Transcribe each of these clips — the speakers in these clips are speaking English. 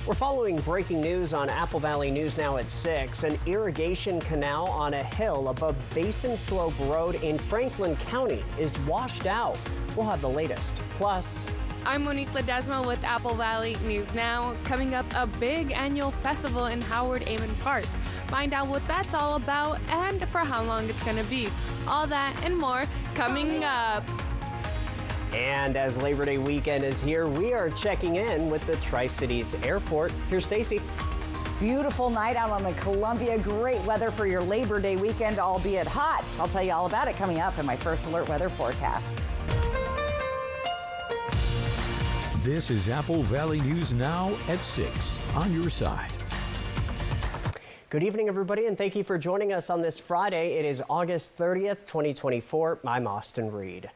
We're following breaking news on Apple Valley News Now at 6. An irrigation canal on a hill above Basin Slope Road in Franklin County is washed out. We'll have the latest. Plus, I'm Monique Ledesma with Apple Valley News Now. Coming up, a big annual festival in Howard Amen Park. Find out what that's all about and for how long it's going to be. All that and more coming up. And as Labor Day weekend is here, we are checking in with the Tri-Cities Airport. Here's Stacy. Beautiful night out on the Columbia. Great weather for your Labor Day weekend, albeit hot. I'll tell you all about it coming up in my first alert weather forecast. This is Apple Valley News Now at 6 on your side. Good evening, everybody, and thank you for joining us on this Friday. It is August 30th, 2024. I'm Austin Reed.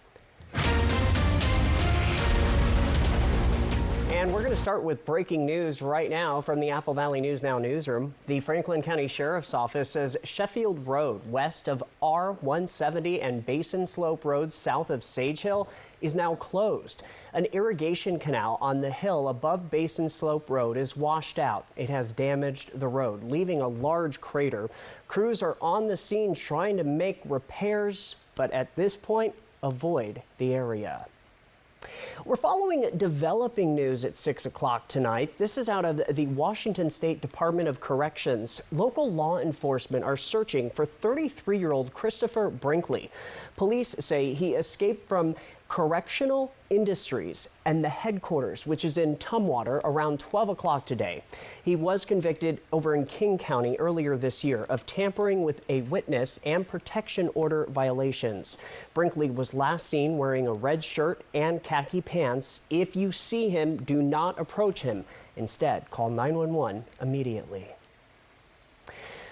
And we're going to start with breaking news right now from the Apple Valley News Now newsroom. The Franklin County Sheriff's Office says Sheffield Road west of R-170 and Basin Slope Road south of Sage Hill is now closed. An irrigation canal on the hill above Basin Slope Road is washed out. It has damaged the road, leaving a large crater. Crews are on the scene trying to make repairs, but at this point, avoid the area. We're following developing news at 6 o'clock tonight. This is out of the Washington State Department of Corrections. Local law enforcement are searching for 33-year-old Christopher Brinkley. Police say he escaped from Correctional Industries and the headquarters, which is in Tumwater, around 12 o'clock today. He was convicted over in King County earlier this year of tampering with a witness and protection order violations. Brinkley was last seen wearing a red shirt and khaki pants. If you see him, do not approach him. Instead, call 911 immediately.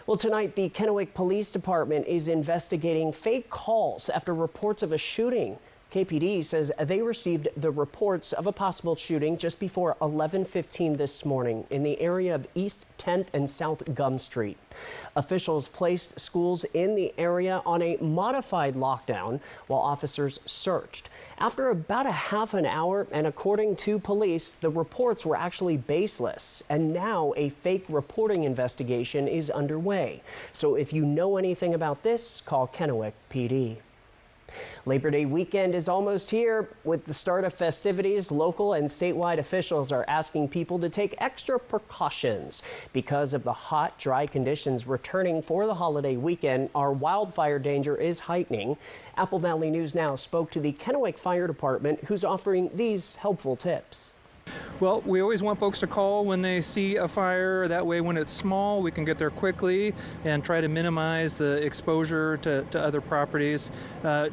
Well, tonight, the Kennewick Police Department is investigating fake calls after reports of a shooting. KPD says they received the reports of a possible shooting just before 11:15 this morning in the area of East 10th and South Gum Street. Officials placed schools in the area on a modified lockdown while officers searched. After about a half an hour, and according to police, the reports were actually baseless, and now a fake reporting investigation is underway. So if you know anything about this, call Kennewick PD. Labor Day weekend is almost here. With the start of festivities, local and statewide officials are asking people to take extra precautions. Because of the hot, dry conditions returning for the holiday weekend, our wildfire danger is heightening. Apple Valley News Now spoke to the Kennewick Fire Department, who's offering these helpful tips. Well, we always want folks to call when they see a fire. That way, when it's small, we can get there quickly and try to minimize the exposure to other properties.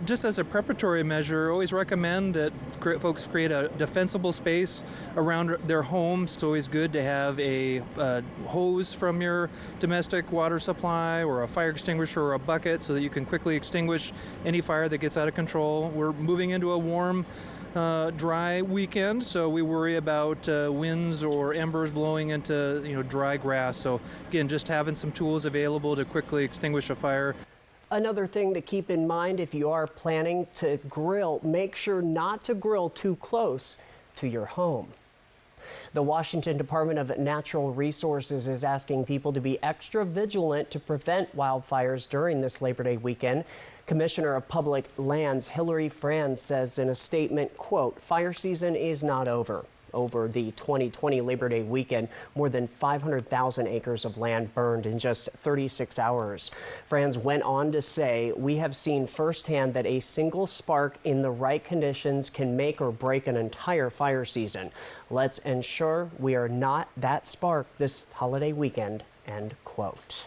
Just as a preparatory measure, always recommend that folks create a defensible space around their homes. It's always good to have a hose from your domestic water supply or a fire extinguisher or a bucket so that you can quickly extinguish any fire that gets out of control. We're moving into a warm, dry weekend, so we worry about winds or embers blowing into dry grass. So again, just having some tools available to quickly extinguish a fire. Another thing to keep in mind if you are planning to grill, make sure not to grill too close to your home. The Washington Department of Natural Resources is asking people to be extra vigilant to prevent wildfires during this Labor Day weekend. Commissioner of Public Lands Hillary Franz says in a statement, quote, "Fire season is not over." Over the 2020 Labor Day weekend, more than 500,000 acres of land burned in just 36 hours. Franz went on to say, "We have seen firsthand that a single spark in the right conditions can make or break an entire fire season. Let's ensure we are not that spark this holiday weekend," end quote.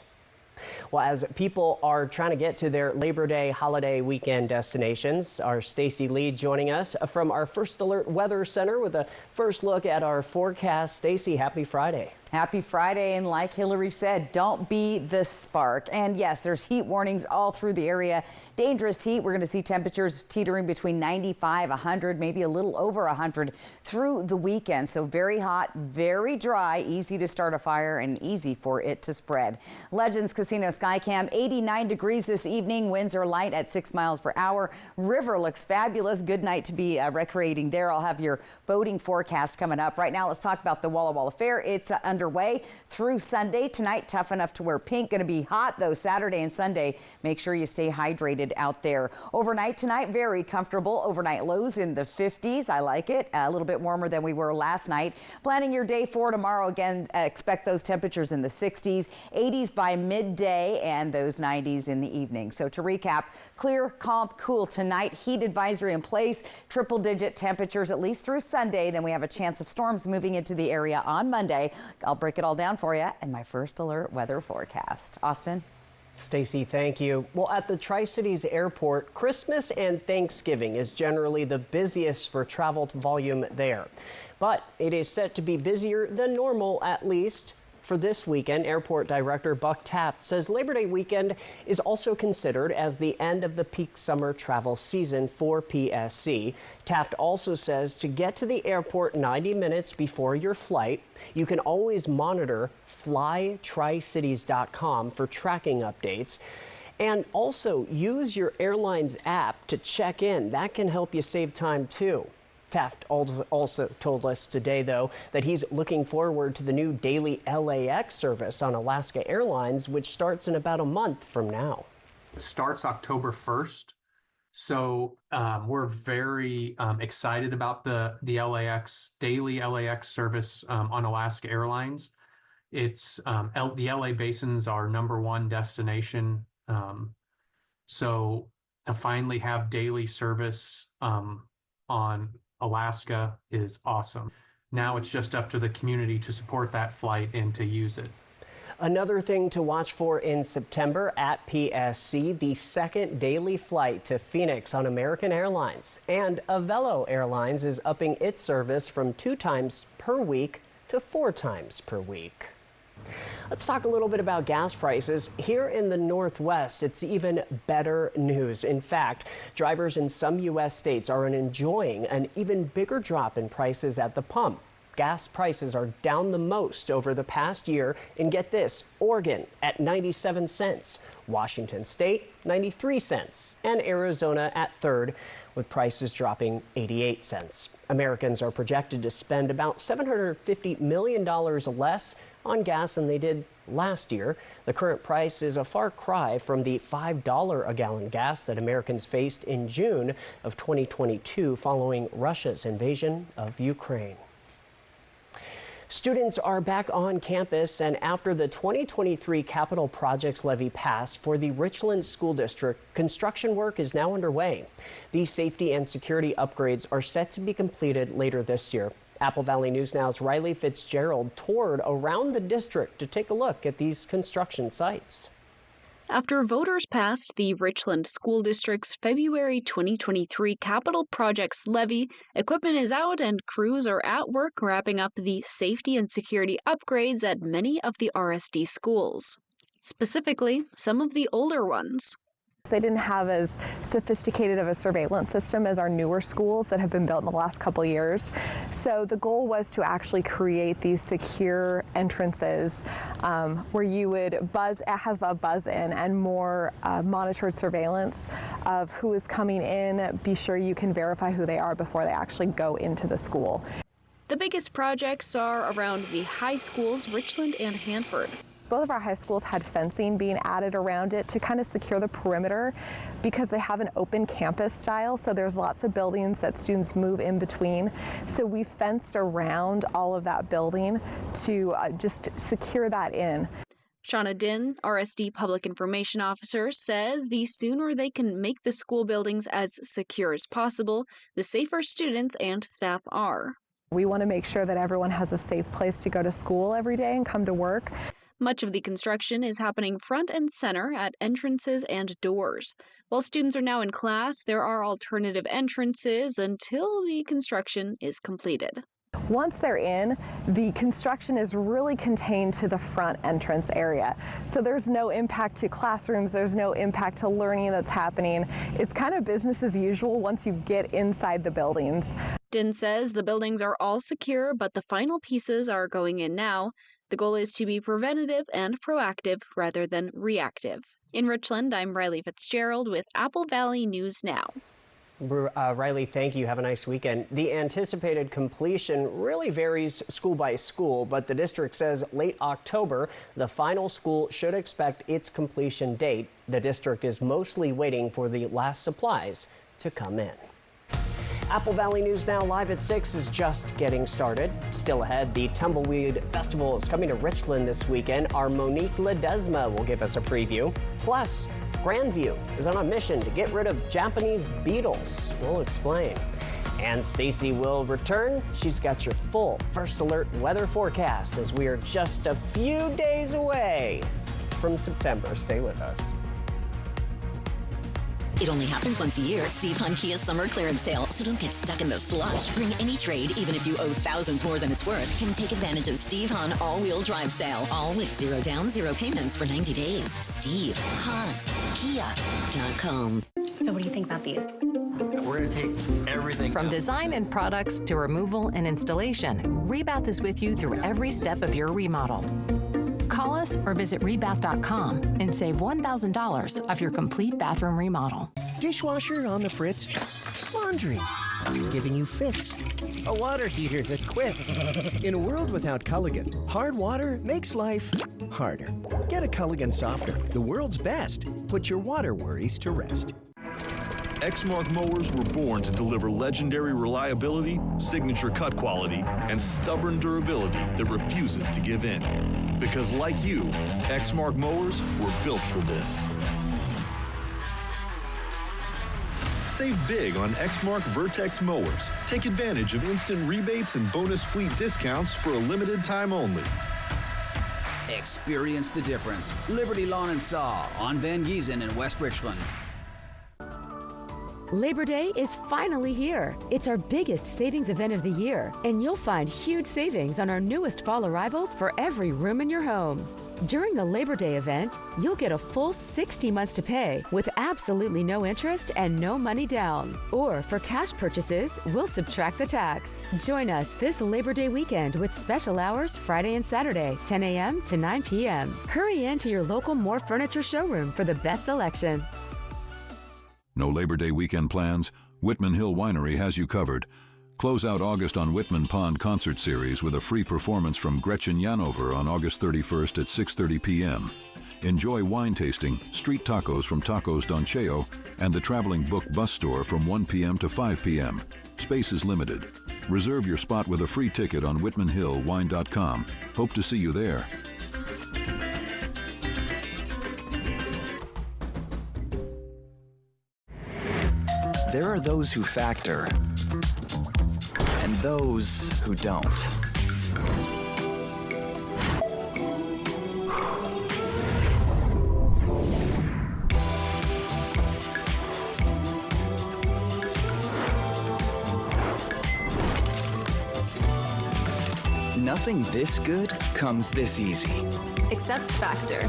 Well, as people are trying to get to their Labor Day holiday weekend destinations, our Stacy Lee joining us from our First Alert Weather Center with a first look at our forecast. Stacy, happy Friday. Happy Friday, and like Hillary said, don't be the spark. And yes, there's heat warnings all through the area. Dangerous heat. We're going to see temperatures teetering between 95, 100, maybe a little over 100 through the weekend. So very hot, very dry, easy to start a fire and easy for it to spread. Legends Casino Skycam, 89 degrees this evening. Winds are light at 6 miles per hour. River looks fabulous. Good night to be recreating there. I'll have your boating forecast coming up. Right now, let's talk about the Walla Walla Fair. It's underway through Sunday. Tonight, tough enough to wear pink. Going to be hot, though, Saturday and Sunday. Make sure you stay hydrated out there. Overnight tonight, very comfortable. Overnight lows in the 50s. I like it. A little bit warmer than we were last night. Planning your day for tomorrow. Again, expect those temperatures in the 60s, 80s by midday, and those 90s in the evening. So to recap, clear, calm, cool tonight. Heat advisory in place. Triple-digit temperatures at least through Sunday. Then we have a chance of storms moving into the area on Monday. I'll break it all down for you in my first alert weather forecast. Austin? Stacy, thank you. Well, at the Tri-Cities Airport, Christmas and Thanksgiving is generally the busiest for travel volume there. But it is set to be busier than normal, at least for this weekend. Airport Director Buck Taft says Labor Day weekend is also considered as the end of the peak summer travel season for PSC. Taft also says to get to the airport 90 minutes before your flight, you can always monitor flytricities.com for tracking updates. And also use your airline's app to check in. That can help you save time too. Taft also told us today, though, that he's looking forward to the new daily LAX service on Alaska Airlines, which starts in about a month from now. It starts October 1st. So we're very excited about the LAX, daily LAX service on Alaska Airlines. It's the LA Basin's our #1 destination. So to finally have daily service on Alaska is awesome. Now it's just up to the community to support that flight and to use it. Another thing to watch for in September at PSC, the second daily flight to Phoenix on American Airlines. And Avelo Airlines is upping its service from 2 times per week to 4 times per week. Let's talk a little bit about gas prices. Here in the Northwest, it's even better news. In fact, drivers in some U.S. states are enjoying an even bigger drop in prices at the pump. Gas prices are down the most over the past year. And get this, Oregon at 97 cents, Washington State 93 cents, and Arizona at third, with prices dropping 88 cents. Americans are projected to spend about $750 million less on gas than they did last year. The current price is a far cry from the $5 a gallon gas that Americans faced in June of 2022 following Russia's invasion of Ukraine. Students are back on campus, and after the 2023 capital projects levy passed for the Richland School District, construction work is now underway. These safety and security upgrades are set to be completed later this year. Apple Valley News Now's Riley Fitzgerald toured around the district to take a look at these construction sites. After voters passed the Richland School District's February 2023 capital projects levy, equipment is out and crews are at work wrapping up the safety and security upgrades at many of the RSD schools. Specifically, some of the older ones. They didn't have as sophisticated of a surveillance system as our newer schools that have been built in the last couple years. So the goal was to actually create these secure entrances where you would have a buzz in and more monitored surveillance of who is coming in. Be sure you can verify who they are before they actually go into the school. The biggest projects are around the high schools, Richland and Hanford. Both of our high schools had fencing being added around it to kind of secure the perimeter because they have an open campus style, so there's lots of buildings that students move in between. So we fenced around all of that building to just secure that in. Shauna Din, RSD Public Information Officer, says the sooner they can make the school buildings as secure as possible, the safer students and staff are. We want to make sure that everyone has a safe place to go to school every day and come to work. Much of the construction is happening front and center at entrances and doors. While students are now in class, there are alternative entrances until the construction is completed. Once they're in, the construction is really contained to the front entrance area. So there's no impact to classrooms, there's no impact to learning that's happening. It's kind of business as usual once you get inside the buildings. Din says the buildings are all secure, but the final pieces are going in now. The goal is to be preventative and proactive rather than reactive. In Richland, I'm Riley Fitzgerald with Apple Valley News Now. Riley, thank you. Have a nice weekend. The anticipated completion really varies school by school, but the district says late October, the final school should expect its completion date. The district is mostly waiting for the last supplies to come in. Apple Valley News Now live at 6 is just getting started. Still ahead, the Tumbleweed Festival is coming to Richland this weekend. Our Monique Ledesma will give us a preview. Plus, Grandview is on a mission to get rid of Japanese beetles. We'll explain. And Stacy will return. She's got your full First Alert weather forecast as we are just a few days away from September. Stay with us. It only happens once a year. Steve Hunt Kia's summer clearance sale, so don't get stuck in the slush. Bring any trade, even if you owe thousands more than it's worth. Can take advantage of Steve Hunt all-wheel drive sale. All with 0 down, 0 payments for 90 days. Steve Hunt.Kia.com. So what do you think about these? We're going to take everything. From design and products to removal and installation, Rebath is with you through every step of your remodel. Call us or visit rebath.com and save $1,000 off your complete bathroom remodel. Dishwasher on the fritz. Laundry giving you fits. A water heater that quits. In a world without Culligan, hard water makes life harder. Get a Culligan softener, the world's best. Put your water worries to rest. Exmark mowers were born to deliver legendary reliability, signature cut quality, and stubborn durability that refuses to give in. Because like you, Exmark mowers were built for this. Save big on Exmark Vertex mowers. Take advantage of instant rebates and bonus fleet discounts for a limited time only. Experience the difference. Liberty Lawn and Saw on Van Giesen in West Richland. Labor Day is finally here. It's our biggest savings event of the year, and you'll find huge savings on our newest fall arrivals for every room in your home. During the Labor Day event, you'll get a full 60 months to pay with absolutely no interest and no money down. Or for cash purchases, we'll subtract the tax. Join us this Labor Day weekend with special hours Friday and Saturday, 10 a.m. to 9 p.m. Hurry in to your local More Furniture showroom for the best selection. No Labor Day weekend plans? Whitman Hill Winery has you covered. Close out August on Whitman Pond Concert Series with a free performance from Gretchen Janover on August 31st at 6:30 p.m. Enjoy wine tasting, street tacos from Tacos Don Cheo, and the traveling book bus store from 1 p.m. to 5 p.m. Space is limited. Reserve your spot with a free ticket on WhitmanHillWine.com. Hope to see you there. There are those who factor and those who don't. Nothing this good comes this easy. Except Factor.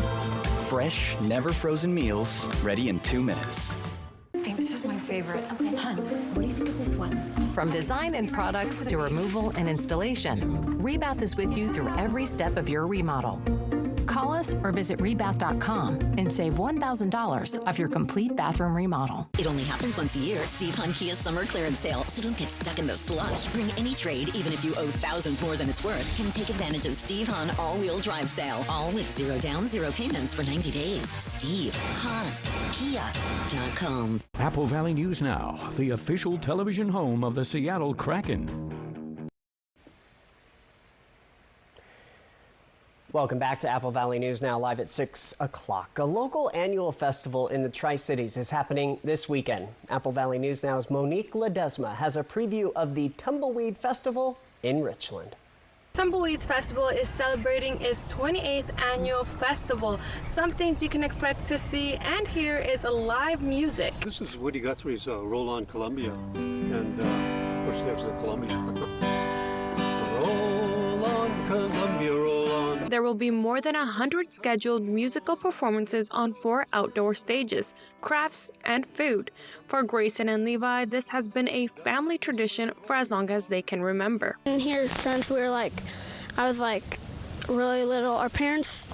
Fresh, never frozen meals, ready in 2 minutes. I think this is my favorite. Okay, hon, what do you think of this one? From design and products to removal and installation, Rebath is with you through every step of your remodel. Call us or visit rebath.com and save $1,000 off your complete bathroom remodel. It only happens once a year. Steve Hunt Kia's summer clearance sale, so don't get stuck in the slush. Bring any trade, even if you owe thousands more than it's worth. Can take advantage of Steve Hunt all-wheel drive sale. All with 0 down, 0 payments for 90 days. Steve Hunt.Kia.com. Apple Valley News Now, the official television home of the Seattle Kraken. Welcome back to Apple Valley News Now, live at 6 o'clock. A local annual festival in the Tri-Cities is happening this weekend. Apple Valley News Now's Monique Ledesma has a preview of the Tumbleweed Festival in Richland. Tumbleweeds Festival is celebrating its 28th annual festival. Some things you can expect to see and hear is live music. This is Woody Guthrie's Roll on Columbia, and of course there's the Columbia. Columbia, roll on. There will be more than 100 scheduled musical performances on 4 outdoor stages, crafts, and food. For Grayson and Levi, this has been a family tradition for as long as they can remember. Been here since I was really little. Our parents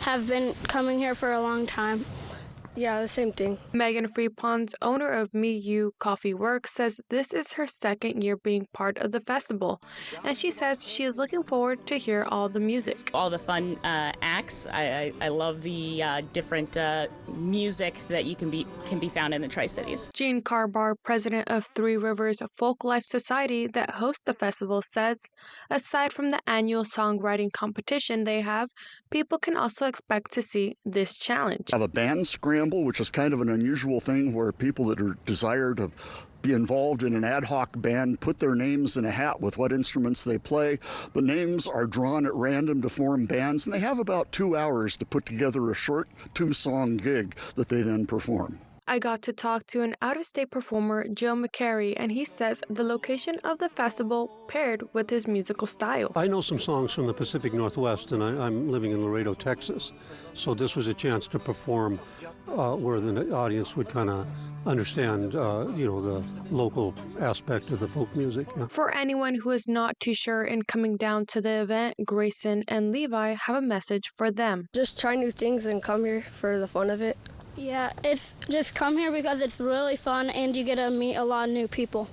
have been coming here for a long time. Yeah, the same thing. Megan Freeponds, owner of Me You Coffee Works, says this is her second year being part of the festival, and she says she is looking forward to hear all the music. All the fun acts. I love the different music that can be found in the Tri-Cities. Jean Carbar, president of Three Rivers Folk Life Society that hosts the festival, says aside from the annual songwriting competition they have, people can also expect to see this challenge. Have a band scramble, which is kind of an unusual thing where people that are desire to be involved in an ad hoc band put their names in a hat with what instruments they play. The names are drawn at random to form bands, and they have about 2 hours to put together a short 2-song gig that they then perform. I got to talk to an out-of-state performer, Joe McCary, and he says the location of the festival paired with his musical style. I know some songs from the Pacific Northwest, and I'm living in Laredo, Texas. So this was a chance to perform where the audience would kind of understand, the local aspect of the folk music. Yeah. For anyone who is not too sure in coming down to the event, Grayson and Levi have a message for them. Just try new things and come here for the fun of it. Yeah, it's just come here because it's really fun and you get to meet a lot of new people.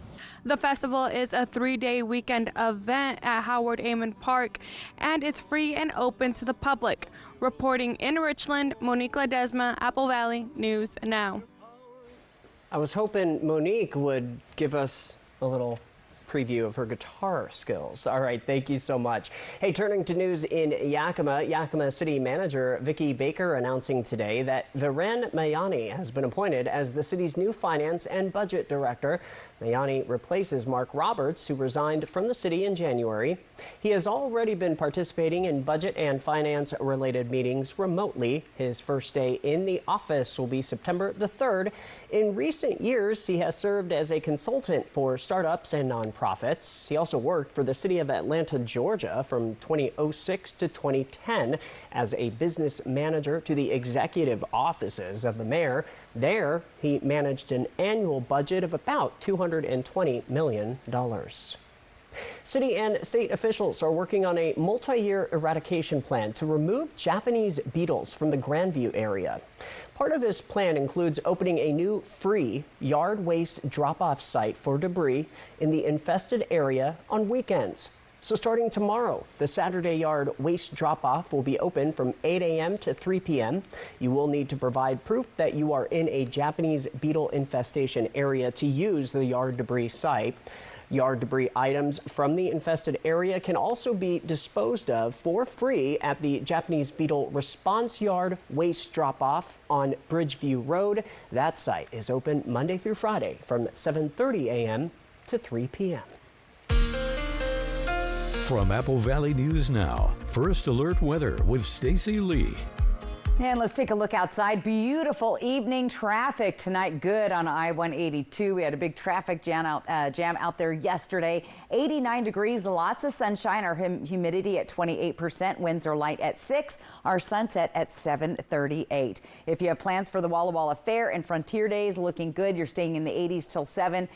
The festival is a 3-day weekend event at Howard Amon Park, and it's free and open to the public. Reporting in Richland, Monique Ledesma, Apple Valley News Now. I was hoping Monique would give us a little preview of her guitar skills. All right, thank you so much. Hey, turning to news in Yakima City Manager Vicki Baker announcing today that Viren Mayani has been appointed as the city's new finance and budget director. Mayani replaces Mark Roberts, who resigned from the city in January. He has already been participating in budget and finance related meetings remotely. His first day in the office will be September the 3rd. In recent years, he has served as a consultant for startups and nonprofits. He also worked for the city of Atlanta, Georgia from 2006 to 2010 as a business manager to the executive offices of the mayor. There, he managed an annual budget of about $220 million. City and state officials are working on a multi-year eradication plan to remove Japanese beetles from the Grandview area. Part of this plan includes opening a new free yard waste drop-off site for debris in the infested area on weekends. So starting tomorrow, the Saturday yard waste drop-off will be open from 8 a.m. to 3 p.m. You will need to provide proof that you are in a Japanese beetle infestation area to use the yard debris site. Yard debris items from the infested area can also be disposed of for free at the Japanese Beetle Response Yard Waste Drop-Off on Bridgeview Road. That site is open Monday through Friday from 7:30 a.m. to 3 p.m. From Apple Valley News Now, First Alert Weather with Stacy Lee. And let's take a look outside. Beautiful evening traffic tonight. Good on I-182. We had a big traffic jam out there yesterday. 89 degrees, lots of sunshine. Our humidity at 28%. Winds are light at 6. Our sunset at 7:38. If you have plans for the Walla Walla Fair and Frontier Days, looking good. You're staying in the 80s till 7.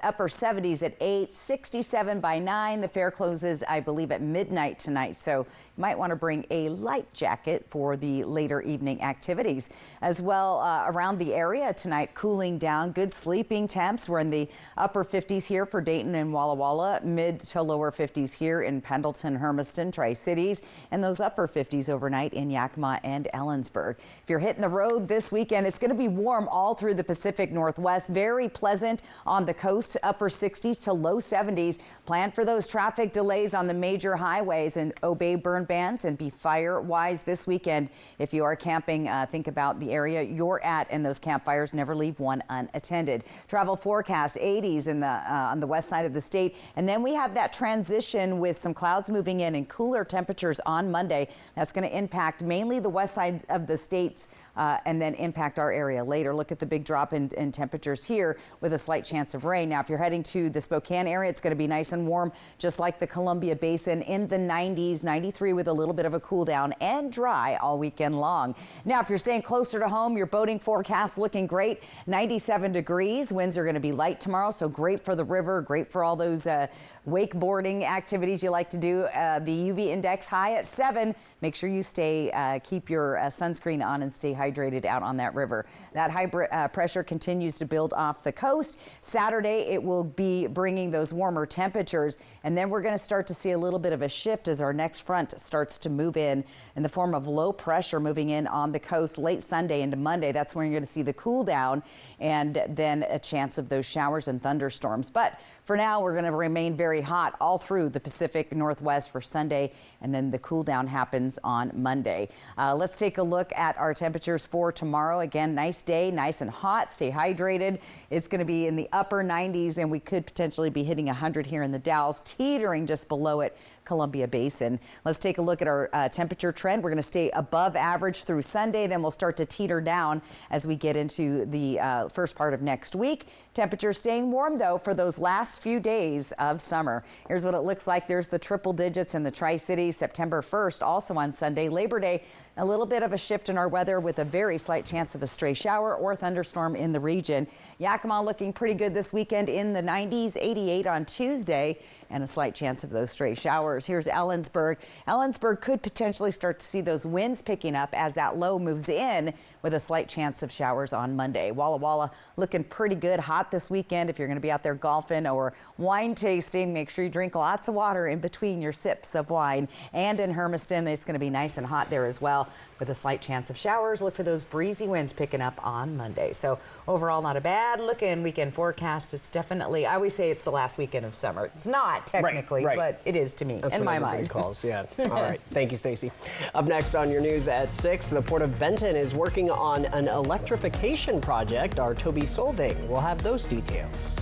Upper 70s at 8. 67 by 9. The fair closes, I believe, at midnight tonight. So you might want to bring a light jacket for the later evening activities. As well, around the area tonight, cooling down, good sleeping temps. We're in the upper 50s here for Dayton and Walla Walla, mid to lower 50s here in Pendleton, Hermiston, Tri-Cities, and those upper 50s overnight in Yakima and Ellensburg. If you're hitting the road this weekend, it's going to be warm all through the Pacific Northwest. Very pleasant on the coast, upper 60s to low 70s. Plan for those traffic delays on the major highways and obey burn bans and be fire wise this weekend. If you are camping, think about the area you're at and those campfires. Never leave one unattended. Travel forecast 80s on the west side of the state. And then we have that transition with some clouds moving in and cooler temperatures on Monday. That's going to impact mainly the west side of the states and then impact our area later. Look at the big drop in temperatures here with a slight chance of rain. Now, if you're heading to the Spokane area, it's going to be nice and warm, just like the Columbia Basin, in the 90s, 93 with a little bit of a cool down, and dry all weekend long. Now, if you're staying closer to home, your boating forecast looking great. 97 degrees. Winds are going to be light tomorrow, so great for the river, great for all those wakeboarding activities you like to do. The UV index high at 7. Make sure you keep your sunscreen on and stay hydrated out on that river. That high pressure continues to build off the coast. Saturday, it will be bringing those warmer temperatures, and then we're going to start to see a little bit of a shift as our next front starts to move in the form of low pressure moving in on the coast late Sunday into Monday. That's when you're going to see the cool down and then a chance of those showers and thunderstorms. But for now, we're going to remain very hot all through the Pacific Northwest for Sunday, and then the cool down happens on Monday. Let's take a look at our temperatures for tomorrow. Again, nice day, nice and hot. Stay hydrated. It's going to be in the upper 90s, and we could potentially be hitting 100 here in the Dalles, teetering just below it. Columbia Basin. Let's take a look at our temperature trend. We're going to stay above average through Sunday, then we'll start to teeter down as we get into the first part of next week. Temperatures staying warm, though, for those last few days of summer. Here's what it looks like. There's the triple digits in the Tri-Cities. September 1st, also on Sunday. Labor Day, a little bit of a shift in our weather with a very slight chance of a stray shower or thunderstorm in the region. Yakima looking pretty good this weekend in the 90s, 88 on Tuesday, and a slight chance of those stray showers. Here's Ellensburg. Ellensburg could potentially start to see those winds picking up as that low moves in, with a slight chance of showers on Monday. Walla Walla looking pretty good, hot this weekend. If you're going to be out there golfing or wine tasting, make sure you drink lots of water in between your sips of wine. And in Hermiston, it's going to be nice and hot there as well, with a slight chance of showers. Look for those breezy winds picking up on Monday. So overall, not a bad looking weekend forecast. It's definitely, I always say it's the last weekend of summer. It's not technically, right. But it is to me. That's in what my everybody mind. calls, yeah. All right. Thank you, Stacey. Up next on your news at 6, the Port of Benton is working on an electrification project. Our Toby Solving will have those details.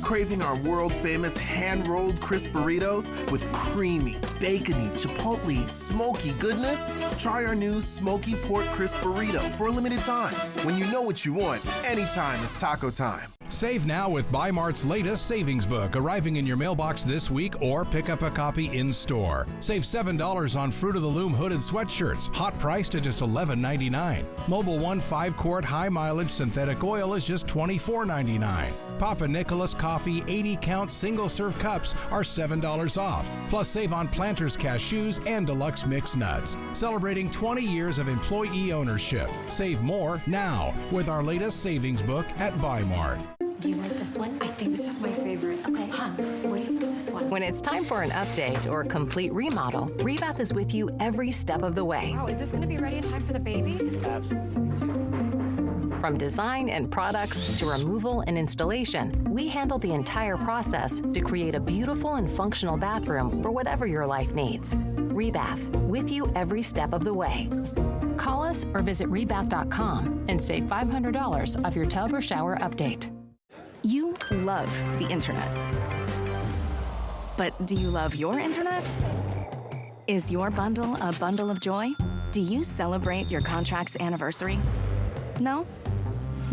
Craving our world-famous hand-rolled crisp burritos with creamy, bacony, chipotle, smoky goodness? Try our new Smoky Pork Crisp Burrito for a limited time. When you know what you want, anytime is taco time. Save now with Buy Mart's latest savings book, arriving in your mailbox this week, or pick up a copy in store. Save $7 on Fruit of the Loom hooded sweatshirts, hot priced at just $11.99. Mobile One 5-quart high mileage synthetic oil is just $24.99. Papa Nicholas Coffee 80-count single-serve cups are $7 off. Plus, save on Planters cashews and deluxe mixed nuts. Celebrating 20 years of employee ownership. Save more now with our latest savings book at Buy Mart. Do you like this one? I think this is my favorite. Okay. Hon, what do you think of this one? When it's time for an update or complete remodel, Rebath is with you every step of the way. Wow, is this going to be ready in time for the baby? Absolutely. From design and products to removal and installation, we handle the entire process to create a beautiful and functional bathroom for whatever your life needs. Rebath, with you every step of the way. Call us or visit rebath.com and save $500 off your tub or shower update. You love the internet. But do you love your internet? Is your bundle a bundle of joy? Do you celebrate your contract's anniversary? No?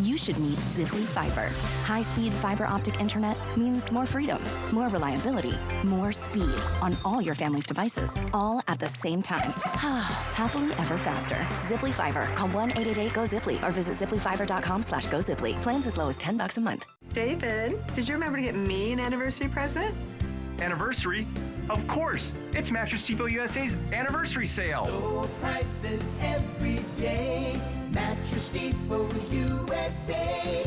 You should meet Ziply Fiber. High-speed fiber optic internet means more freedom, more reliability, more speed on all your family's devices, all at the same time. Happily ever faster. Ziply Fiber. Call 1-888-GO-ZIPLY or visit ziplyfiber.com/GoZiply. Plans as low as $10 a month. David, did you remember to get me an anniversary present? Anniversary? Of course! It's Mattress Depot USA's anniversary sale. Low prices every day. Mattress Depot USA.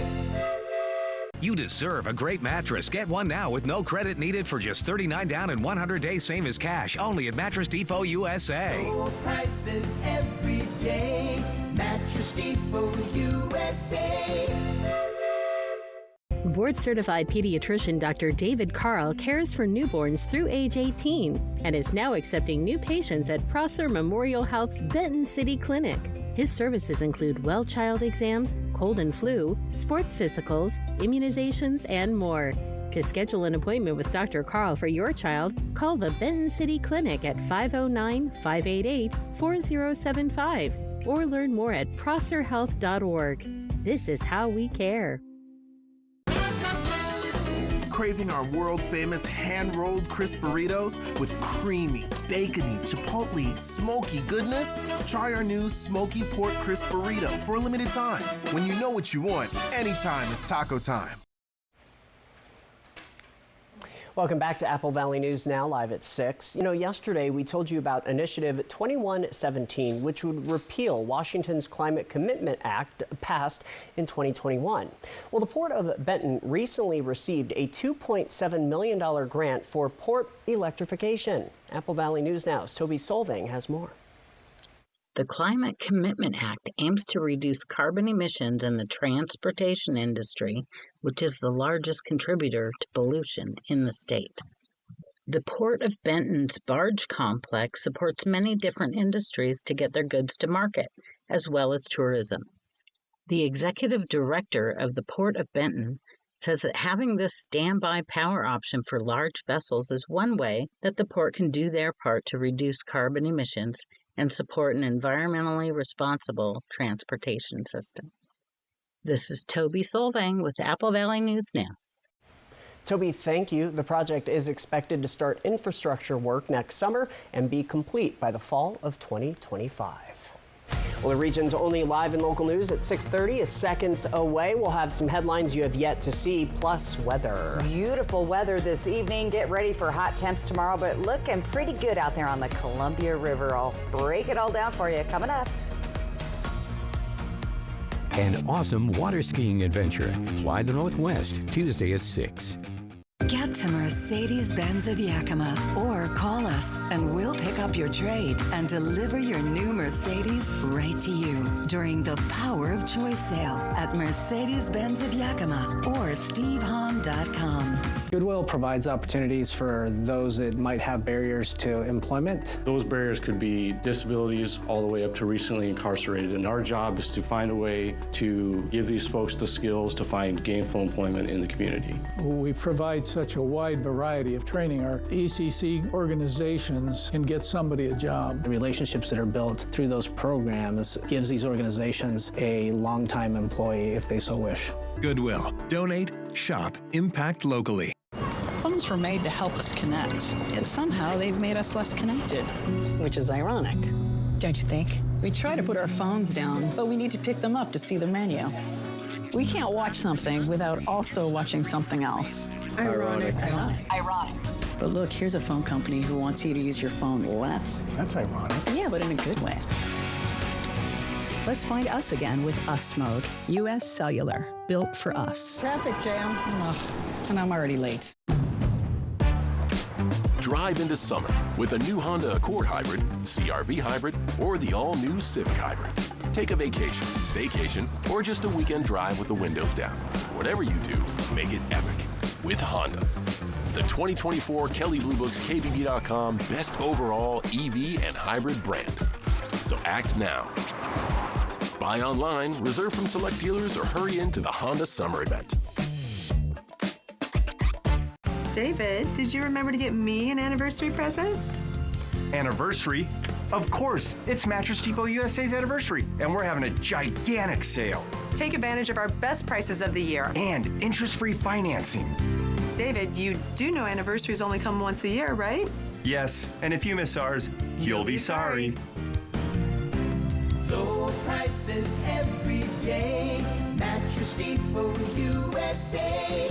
You deserve a great mattress. Get one now with no credit needed for just $39 down and 100 days same as cash. Only at Mattress Depot USA. Low prices every day. Mattress Depot USA. Board-certified pediatrician Dr. David Carl cares for newborns through age 18 and is now accepting new patients at Prosser Memorial Health's Benton City Clinic. His services include well child exams, cold and flu, sports physicals, immunizations, and more. To schedule an appointment with Dr. Carl for your child, call the Benton City Clinic at 509-588-4075 or learn more at prosserhealth.org. This is how we care. Craving our world-famous hand-rolled crisp burritos with creamy, bacony, chipotle, smoky goodness? Try our new smoky pork crisp burrito for a limited time. When you know what you want, anytime is taco time. Welcome back to Apple Valley News Now, live at 6. You know, yesterday we told you about Initiative 2117, which would repeal Washington's Climate Commitment Act passed in 2021. Well, the Port of Benton recently received a $2.7 million grant for port electrification. Apple Valley News Now's Toby Solvang has more. The Climate Commitment Act aims to reduce carbon emissions in the transportation industry, which is the largest contributor to pollution in the state. The Port of Benton's barge complex supports many different industries to get their goods to market, as well as tourism. The executive director of the Port of Benton says that having this standby power option for large vessels is one way that the port can do their part to reduce carbon emissions and support an environmentally responsible transportation system. This is Toby Solvang with Apple Valley News Now. Toby, thank you. The project is expected to start infrastructure work next summer and be complete by the fall of 2025. Well, the region's only live and local news at 6:30 is seconds away. We'll have some headlines you have yet to see, plus weather. Beautiful weather this evening. Get ready for hot temps tomorrow, but looking pretty good out there on the Columbia River. I'll break it all down for you coming up. An awesome water skiing adventure. Fly the Northwest, Tuesday at 6. Get to Mercedes-Benz of Yakima or call us and we'll pick up your trade and deliver your new Mercedes right to you during the Power of Choice sale at Mercedes-Benz of Yakima or stevehahn.com. Goodwill provides opportunities for those that might have barriers to employment. Those barriers could be disabilities all the way up to recently incarcerated, and our job is to find a way to give these folks the skills to find gainful employment in the community. We provide such a wide variety of training. Our ECC organizations can get somebody a job. The relationships that are built through those programs gives these organizations a long-time employee if they so wish. Goodwill. Donate, shop, impact locally. Phones were made to help us connect, yet somehow they've made us less connected. Which is ironic. Don't you think? We try to put our phones down, but we need to pick them up to see the menu. We can't watch something without also watching something else. Ironic. Ironic. But look, here's a phone company who wants you to use your phone less. That's ironic. Yeah, but in a good way. Let's find us again with Us Mode. U.S. Cellular, built for us. Traffic jam. Ugh, and I'm already late. Drive into summer with a new Honda Accord Hybrid, CR-V Hybrid, or the all-new Civic Hybrid. Take a vacation, staycation, or just a weekend drive with the windows down. Whatever you do, make it epic with Honda. The 2024 Kelley Blue Book's KBB.com Best Overall EV and Hybrid Brand. So act now. Buy online, reserve from select dealers, or hurry into the Honda Summer Event. David, did you remember to get me an anniversary present? Anniversary? Of course, it's Mattress Depot USA's anniversary, and we're having a gigantic sale. Take advantage of our best prices of the year. And interest-free financing. David, you do know anniversaries only come once a year, right? Yes, and if you miss ours, you'll be sorry. Low prices every day. Mattress Depot USA.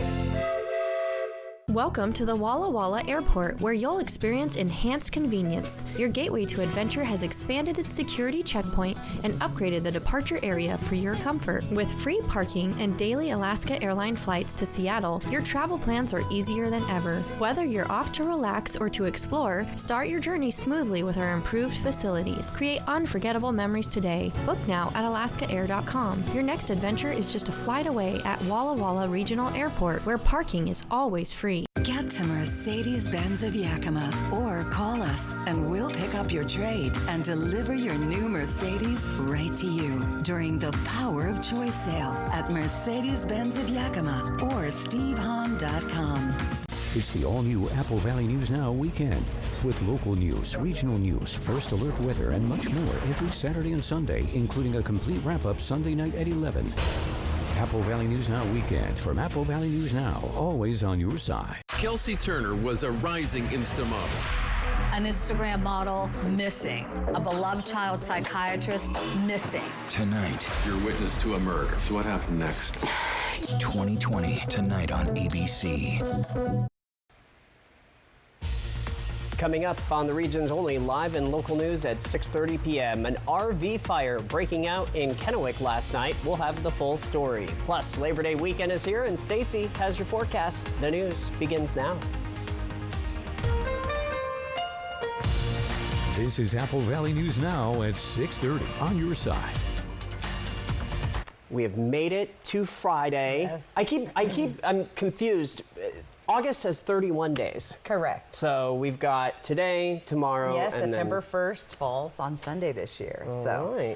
Welcome to the Walla Walla Airport, where you'll experience enhanced convenience. Your gateway to adventure has expanded its security checkpoint and upgraded the departure area for your comfort. With free parking and daily Alaska Airline flights to Seattle, your travel plans are easier than ever. Whether you're off to relax or to explore, start your journey smoothly with our improved facilities. Create unforgettable memories today. Book now at alaskaair.com. Your next adventure is just a flight away at Walla Walla Regional Airport, where parking is always free. Get to Mercedes-Benz of Yakima or call us and we'll pick up your trade and deliver your new Mercedes right to you during the Power of Choice sale at Mercedes-Benz of Yakima or stevehahn.com. It's the all-new Apple Valley News Now weekend with local news, regional news, first alert weather, and much more every Saturday and Sunday, including a complete wrap-up Sunday night at 11. Apple Valley News Now weekend from Apple Valley News Now, always on your side. Kelsey Turner was a rising Insta model. An Instagram model missing. A beloved child psychiatrist missing. Tonight, you're witness to a murder. So what happened next? 2020, tonight on ABC. Coming up on the region's only live and local news at 6:30 p.m. An RV fire breaking out in Kennewick last night. We'll have the full story. Plus, Labor Day weekend is here, and Stacy has your forecast. The news begins now. This is Apple Valley News Now at 6:30 on your side. We have made it to Friday. Yes. I'm confused. August has 31 days. Correct. So we've got today, tomorrow, yes, and September 1st falls on Sunday this year.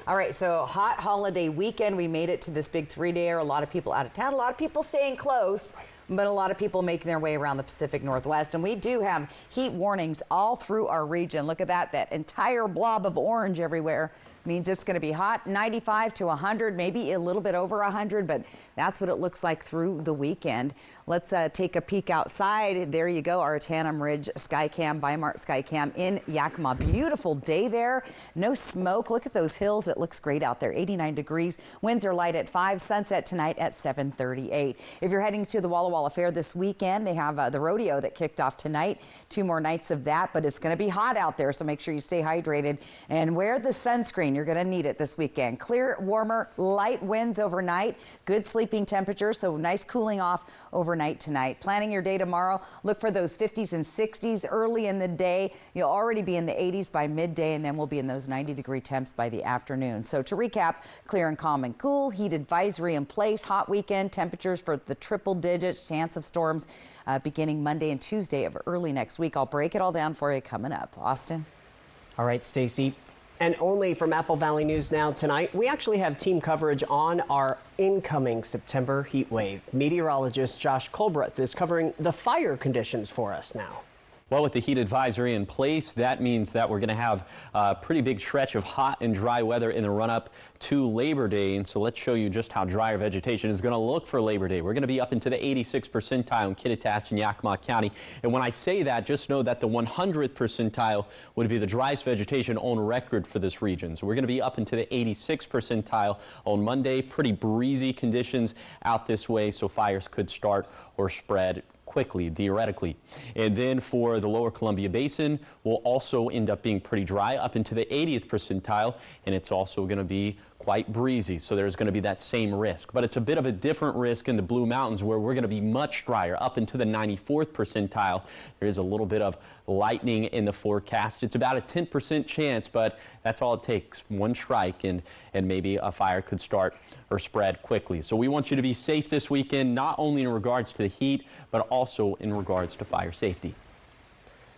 All right, so hot holiday weekend. We made it to this big 3-dayer. A lot of people out of town, a lot of people staying close, but a lot of people making their way around the Pacific Northwest. And we do have heat warnings all through our region. Look at that entire blob of orange everywhere. Means it's going to be hot, 95 to 100, maybe a little bit over 100, but that's what it looks like through the weekend. Let's take a peek outside. There you go, our Tannum Ridge Skycam, Weimar Skycam in Yakima. Beautiful day there, no smoke. Look at those hills. It looks great out there, 89 degrees. Winds are light at 5, sunset tonight at 7:38. If you're heading to the Walla Walla Fair this weekend, they have the rodeo that kicked off tonight. 2 more nights of that, but it's going to be hot out there, so make sure you stay hydrated and wear the sunscreen. You're going to need it this weekend. Clear, warmer, light winds overnight, good sleeping temperatures, so nice cooling off overnight tonight. Planning your day tomorrow, look for those 50s and 60s early in the day. You'll already be in the 80s by midday, and then we'll be in those 90-degree temps by the afternoon. So to recap, clear and calm and cool, heat advisory in place, hot weekend, temperatures for the triple digits, chance of storms beginning Monday and Tuesday of early next week. I'll break it all down for you coming up. Austin? All right, Stacy. And only from Apple Valley News Now tonight, we actually have team coverage on our incoming September heat wave. Meteorologist Josh Colbreth is covering the fire conditions for us now. Well, with the heat advisory in place, that means that we're going to have a pretty big stretch of hot and dry weather in the run-up to Labor Day. And so let's show you just how dry our vegetation is going to look for Labor Day. We're going to be up into the 86th percentile in Kittitas and Yakima County. And when I say that, just know that the 100th percentile would be the driest vegetation on record for this region. So we're going to be up into the 86th percentile on Monday. Pretty breezy conditions out this way, so fires could start or spread quickly, theoretically. And then for the lower Columbia Basin, will also end up being pretty dry up into the 80th percentile, and it's also going to be quite breezy, so there's going to be that same risk. But it's a bit of a different risk in the Blue Mountains, where we're going to be much drier up into the 94th percentile. There is a little bit of lightning in the forecast. It's about a 10% chance, but that's all it takes. One strike and maybe a fire could start or spread quickly. So we want you to be safe this weekend, not only in regards to the heat, but also in regards to fire safety.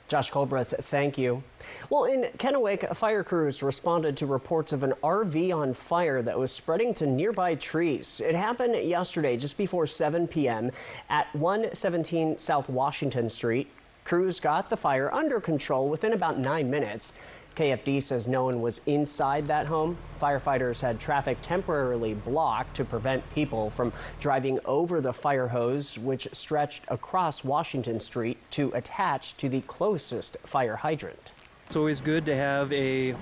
Josh Colbreth, thank you. Well, in Kennewick, fire crews responded to reports of an RV on fire that was spreading to nearby trees. It happened yesterday just before 7 p.m. at 117 South Washington Street. Crews got the fire under control within about 9 minutes. KFD says no one was inside that home. Firefighters had traffic temporarily blocked to prevent people from driving over the fire hose, which stretched across Washington Street to attach to the closest fire hydrant. It's always good to have a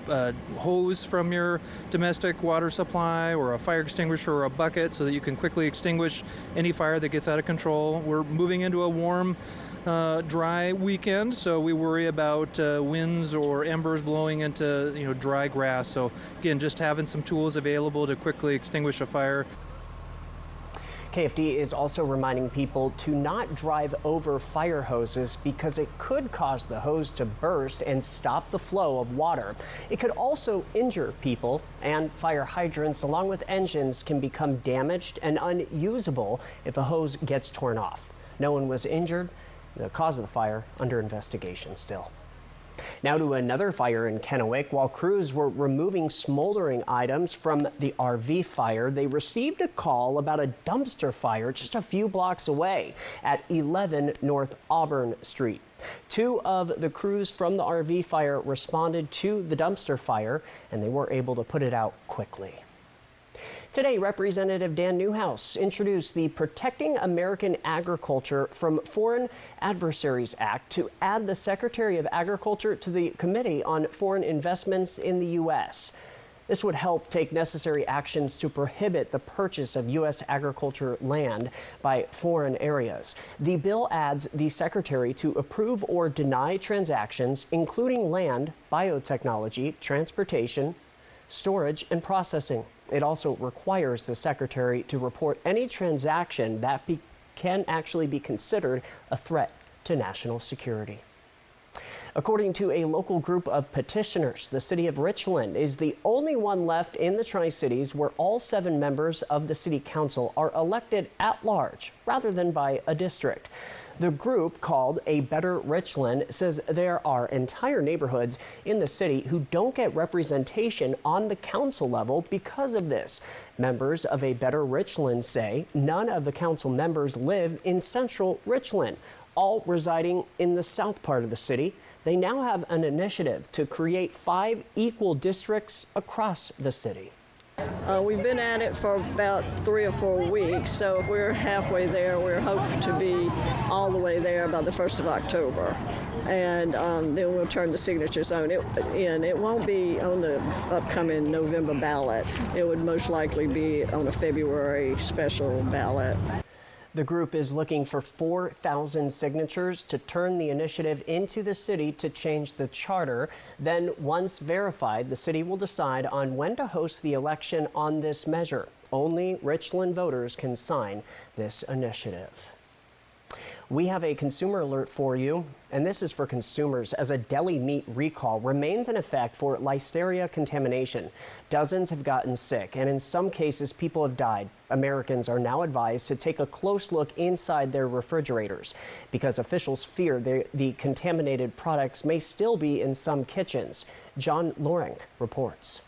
hose from your domestic water supply or a fire extinguisher or a bucket so that you can quickly extinguish any fire that gets out of control. We're moving into a warm, dry weekend, so we worry about winds or embers blowing into dry grass. So again, just having some tools available to quickly extinguish a fire. KFD is also reminding people to not drive over fire hoses because it could cause the hose to burst and stop the flow of water. It could also injure people, and fire hydrants along with engines can become damaged and unusable if a hose gets torn off. No one was injured. The cause of the fire under investigation still. Now to another fire in Kennewick. While crews were removing smoldering items from the RV fire, they received a call about a dumpster fire just a few blocks away at 11 North Auburn Street. Two of the crews from the RV fire responded to the dumpster fire, and they were able to put it out quickly. Today, Representative Dan Newhouse introduced the Protecting American Agriculture from Foreign Adversaries Act to add the Secretary of Agriculture to the Committee on Foreign Investments in the U.S. This would help take necessary actions to prohibit the purchase of U.S. agriculture land by foreign areas. The bill adds the Secretary to approve or deny transactions, including land, biotechnology, transportation, storage, and processing. It also requires the Secretary to report any transaction that can actually be considered a threat to national security. According to a local group of petitioners, the city of Richland is the only one left in the Tri-Cities where all 7 members of the city council are elected at large rather than by a district. The group, called A Better Richland, says there are entire neighborhoods in the city who don't get representation on the council level because of this. Members of A Better Richland say none of the council members live in central Richland, all residing in the south part of the city. They now have an initiative to create 5 equal districts across the city. We've been at it for about 3 or 4 weeks, so if we're halfway there, we're hoping to be all the way there by the 1st of October. And then we'll turn the signatures in. It won't be on the upcoming November ballot. It would most likely be on a February special ballot. The group is looking for 4,000 signatures to turn the initiative into the city to change the charter. Then, once verified, the city will decide on when to host the election on this measure. Only Richland voters can sign this initiative. We have a consumer alert for you, and this is for consumers as a deli meat recall remains in effect for listeria contamination. Dozens have gotten sick, and in some cases, people have died. Americans are now advised to take a close look inside their refrigerators because officials fear the contaminated products may still be in some kitchens. John Lorenk reports.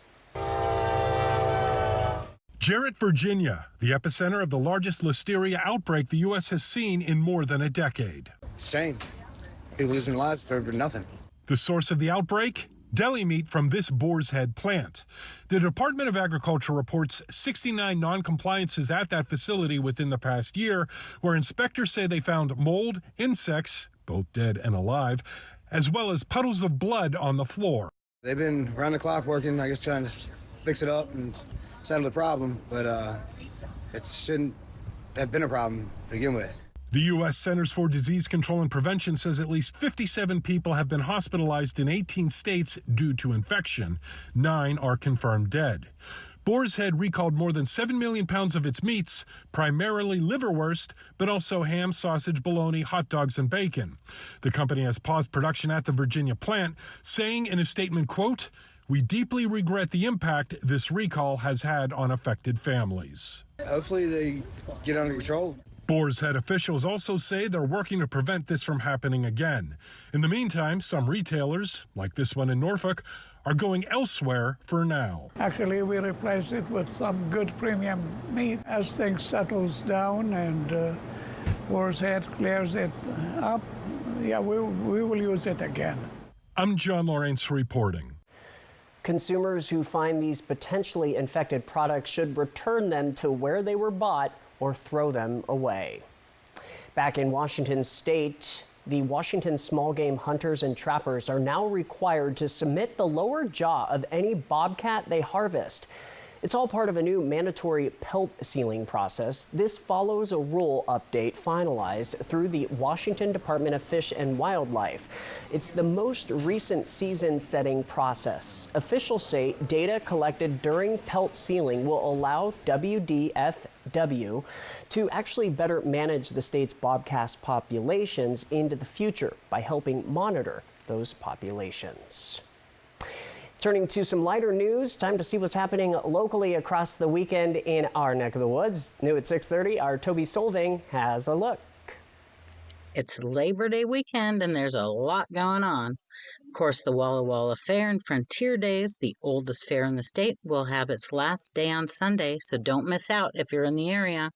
Jarrett, Virginia, the epicenter of the largest listeria outbreak the U.S. has seen in more than a decade. Shame. People losing lives for nothing. The source of the outbreak? Deli meat from this Boar's Head plant. The Department of Agriculture reports 69 non-compliances at that facility within the past year, where inspectors say they found mold, insects, both dead and alive, as well as puddles of blood on the floor. They've been around the clock working, I guess, trying to fix it up and settle the problem, but it shouldn't have been a problem to begin with. The U.S. Centers for Disease Control and Prevention says at least 57 people have been hospitalized in 18 states due to infection. 9 are confirmed dead. Boar's Head recalled more than 7 million pounds of its meats, primarily liverwurst, but also ham, sausage, bologna, hot dogs, and bacon. The company has paused production at the Virginia plant, saying in a statement, quote, "We deeply regret the impact this recall has had on affected families." Hopefully they get under control. Boar's Head officials also say they're working to prevent this from happening again. In the meantime, some retailers, like this one in Norfolk, are going elsewhere for now. Actually, we replaced it with some good premium meat. As things settles down and Boar's Head clears it up, yeah, we will use it again. I'm John Lawrence reporting. Consumers who find these potentially infected products should return them to where they were bought or throw them away. Back in Washington state, The Washington small game hunters and trappers are now required to submit the lower jaw of any bobcat they harvest. It's all part of a new mandatory pelt sealing process. This follows a rule update finalized through the Washington Department of Fish and Wildlife. It's the most recent season-setting process. Officials say data collected during pelt sealing will allow WDFW to actually better manage the state's bobcat populations into the future by helping monitor those populations. Turning to some lighter news, time to see what's happening locally across the weekend in our neck of the woods. New at 6:30, our Toby Solving has a look. It's Labor Day weekend and there's a lot going on. Of course, the Walla Walla Fair and Frontier Days, the oldest fair in the state, will have its last day on Sunday, so don't miss out if you're in the area.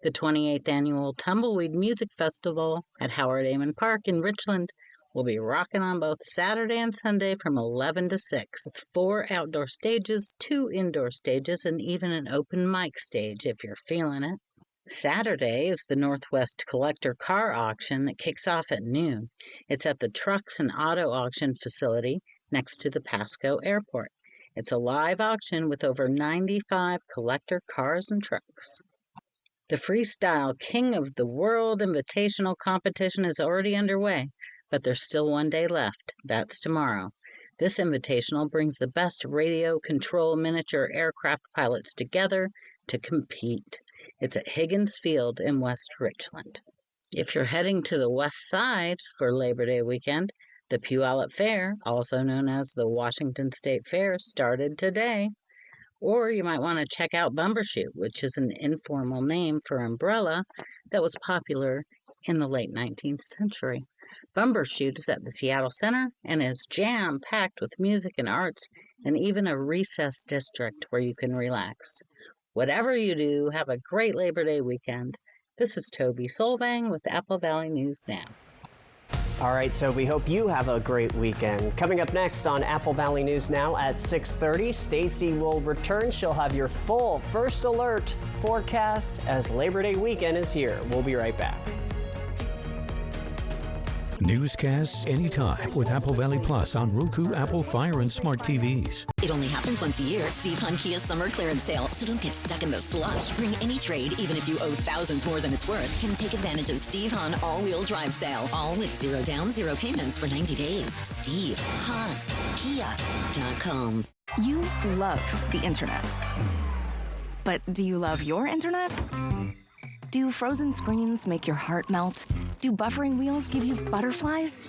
The 28th Annual Tumbleweed Music Festival at Howard Amon Park in Richland will be rocking on both Saturday and Sunday from 11 to 6, with 4 outdoor stages, 2 indoor stages, and even an open mic stage if you're feeling it. Saturday is the Northwest Collector Car Auction that kicks off at noon. It's at the Trucks and Auto Auction Facility next to the Pasco Airport. It's a live auction with over 95 collector cars and trucks. The Freestyle King of the World Invitational Competition is already underway, but there's still one day left. That's tomorrow. This invitational brings the best radio control miniature aircraft pilots together to compete. It's at Higgins Field in West Richland. If you're heading to the west side for Labor Day weekend, the Puyallup Fair, also known as the Washington State Fair, started today. Or you might want to check out Bumbershoot, which is an informal name for umbrella that was popular in the late 19th century. Bumbershoot is at the Seattle Center and is jam-packed with music and arts and even a recess district where you can relax. Whatever you do, have a great Labor Day weekend. This is Toby Solvang with Apple Valley News Now. All right, so we hope you have a great weekend. Coming up next on Apple Valley News Now at 6:30, Stacy will return. She'll have your full first alert forecast as Labor Day weekend is here. We'll be right back. Newscasts anytime with Apple Valley Plus on Roku, Apple Fire, and smart TVs. It only happens once a year. Steve Hunt Kia's summer clearance sale. So don't get stuck in the slush. Bring any trade, even if you owe thousands more than it's worth. Can take advantage of Steve Hunt all-wheel drive sale. All with 0 down, 0 payments for 90 days. Steve Hunt Kia.com. You love the internet. But do you love your internet? Do frozen screens make your heart melt? Do buffering wheels give you butterflies?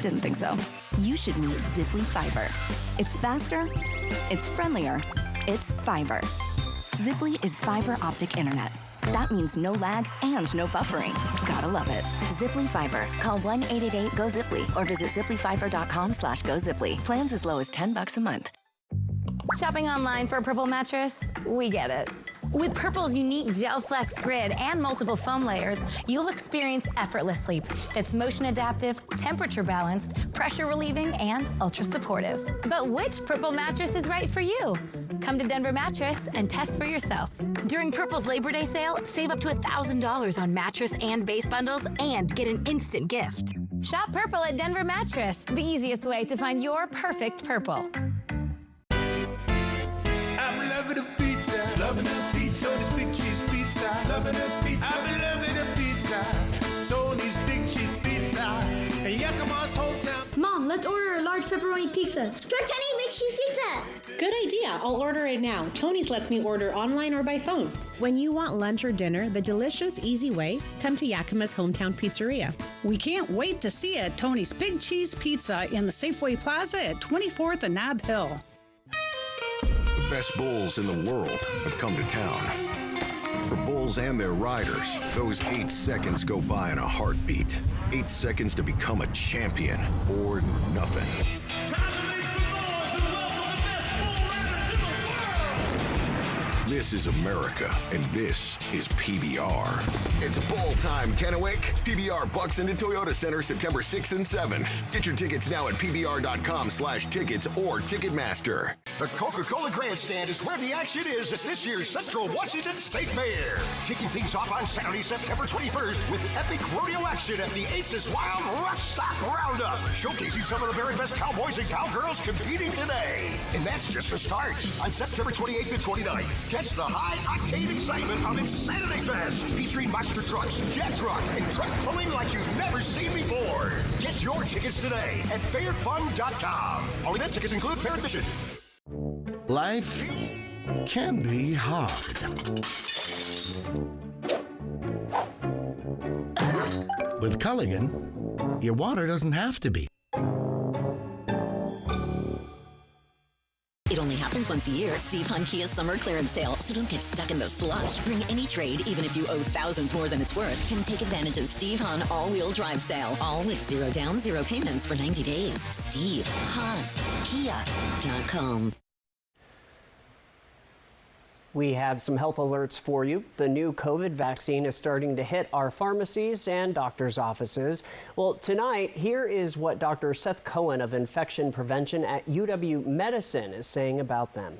Didn't think so. You should meet Ziply Fiber. It's faster, it's friendlier, it's fiber. Ziply is fiber optic internet. That means no lag and no buffering. Gotta love it. Ziply Fiber. Call 1-888-GO-ZIPLY or visit ziplyfiber.com/GoZiply. Plans as low as $10 a month. Shopping online for a Purple mattress? We get it. With Purple's unique Gel Flex grid and multiple foam layers, you'll experience effortless sleep that's motion adaptive, temperature balanced, pressure relieving, and ultra supportive. But which Purple mattress is right for you? Come to Denver Mattress and test for yourself. During Purple's Labor Day sale, save up to $1,000 on mattress and base bundles and get an instant gift. Shop Purple at Denver Mattress, the easiest way to find your perfect Purple. I'm loving a pizza, loving a pizza, Tony's Big Cheese Pizza, loving a pizza. I've been loving a pizza, Tony's Big Cheese Pizza, and Yakima's hometown. Mom, let's order a large pepperoni pizza. For Tony Big Cheese Pizza. Good idea. I'll order it now. Tony's lets me order online or by phone. When you want lunch or dinner the delicious, easy way, come to Yakima's Hometown Pizzeria. We can't wait to see you at Tony's Big Cheese Pizza in the Safeway Plaza at 24th and Nob Hill. The best bulls in the world have come to town. For bulls and their riders, those 8 seconds go by in a heartbeat. 8 seconds to become a champion, or nothing. This is America, and this is PBR. It's bull time, Kennewick. PBR bucks into Toyota Center September 6th and 7th. Get your tickets now at pbr.com/tickets or Ticketmaster. The Coca-Cola Grandstand is where the action is at this year's Central Washington State Fair. Kicking things off on Saturday, September 21st with epic rodeo action at the Aces Wild Rough Stock Roundup, showcasing some of the very best cowboys and cowgirls competing today. And that's just the start. On September 28th and 29th, catch the high-octane excitement of Insanity Fest, featuring monster trucks, jet truck, and truck pulling like you've never seen before. Get your tickets today at fairfun.com. All event tickets include fair admission. Life can be hard. With Culligan, your water doesn't have to be. It only happens once a year. Steve Hun Kia's summer clearance sale. So don't get stuck in the slush. Bring any trade, even if you owe thousands more than it's worth. Can take advantage of Steve Hun all-wheel drive sale. All with 0 down, 0 payments for 90 days. SteveHunKia.com. We have some health alerts for you. The new COVID vaccine is starting to hit our pharmacies and doctors' offices. Well, tonight, here is what Dr. Seth Cohen of Infection Prevention at UW Medicine is saying about them.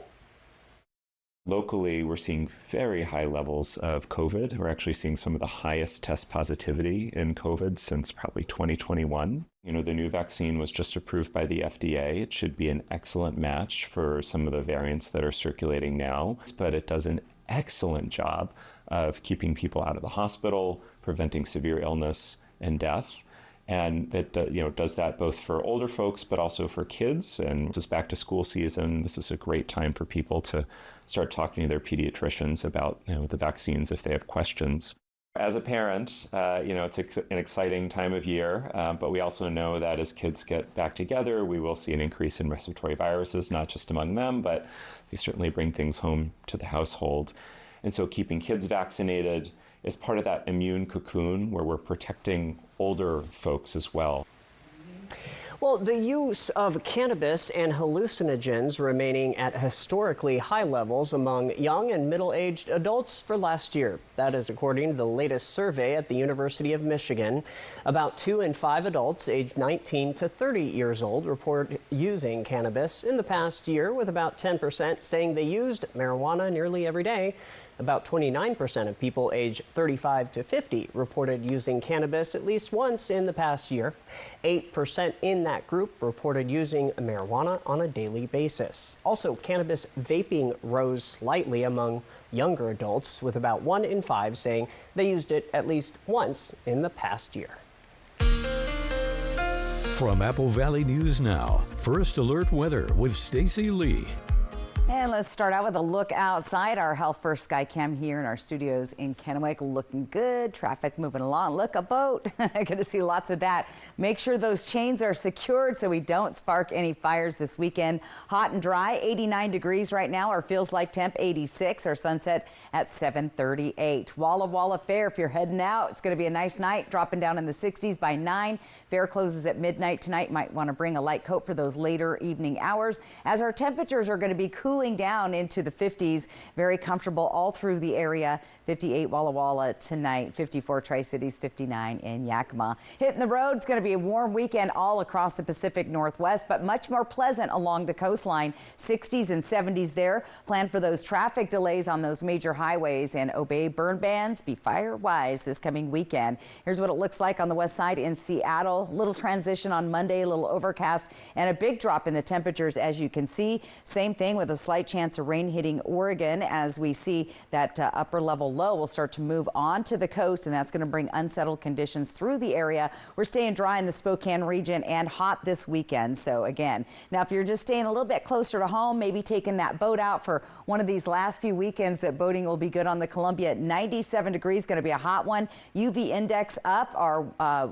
Locally, we're seeing very high levels of COVID. We're actually seeing some of the highest test positivity in COVID since probably 2021. You know, the new vaccine was just approved by the FDA. It should be an excellent match for some of the variants that are circulating now, but it does an excellent job of keeping people out of the hospital, preventing severe illness and death. And that does that both for older folks, but also for kids. And this is back to school season. This is a great time for people to start talking to their pediatricians about the vaccines if they have questions. As a parent, it's an exciting time of year, but we also know that as kids get back together, we will see an increase in respiratory viruses, not just among them, but they certainly bring things home to the household. And so keeping kids vaccinated is part of that immune cocoon where we're protecting older folks as well. Well, the use of cannabis and hallucinogens remaining at historically high levels among young and middle-aged adults for last year. That is according to the latest survey at the University of Michigan. About 2 in 5 adults aged 19 to 30 years old report using cannabis in the past year, with about 10% saying they used marijuana nearly every day. About 29% of people aged 35 to 50 reported using cannabis at least once in the past year. 8% in that group reported using marijuana on a daily basis. Also, cannabis vaping rose slightly among younger adults, with about 1 in 5 saying they used it at least once in the past year. From Apple Valley News Now, First Alert Weather with Stacy Lee. And let's start out with a look outside. Our Health First Skycam here in our studios in Kennewick, looking good. Traffic moving along. Look, a boat. Going to see lots of that. Make sure those chains are secured so we don't spark any fires this weekend. Hot and dry, 89 degrees right now. Our feels like temp 86. Our sunset at 7:38. Walla Walla Fair, if you're heading out, it's going to be a nice night, dropping down in the 60s by 9. Fair closes at midnight tonight. Might want to bring a light coat for those later evening hours, as our temperatures are going to be cooling down into the 50s. Very comfortable all through the area. 58 Walla Walla tonight, 54 Tri-Cities, 59 in Yakima. Hitting the road, it's going to be a warm weekend all across the Pacific Northwest, but much more pleasant along the coastline. 60s and 70s there. Plan for those traffic delays on those major highways and obey burn bans. Be fire wise this coming weekend. Here's what it looks like on the west side in Seattle. Little transition on Monday, a little overcast, and a big drop in the temperatures, as you can see. Same thing with a slight chance of rain hitting Oregon, as we see that upper level low will start to move on to the coast, and that's going to bring unsettled conditions through the area. We're staying dry in the Spokane region and hot this weekend. So again, now if you're just staying a little bit closer to home, maybe taking that boat out for one of these last few weekends, that boating will be good on the Columbia. 97 degrees, going to be a hot one. UV index up. Our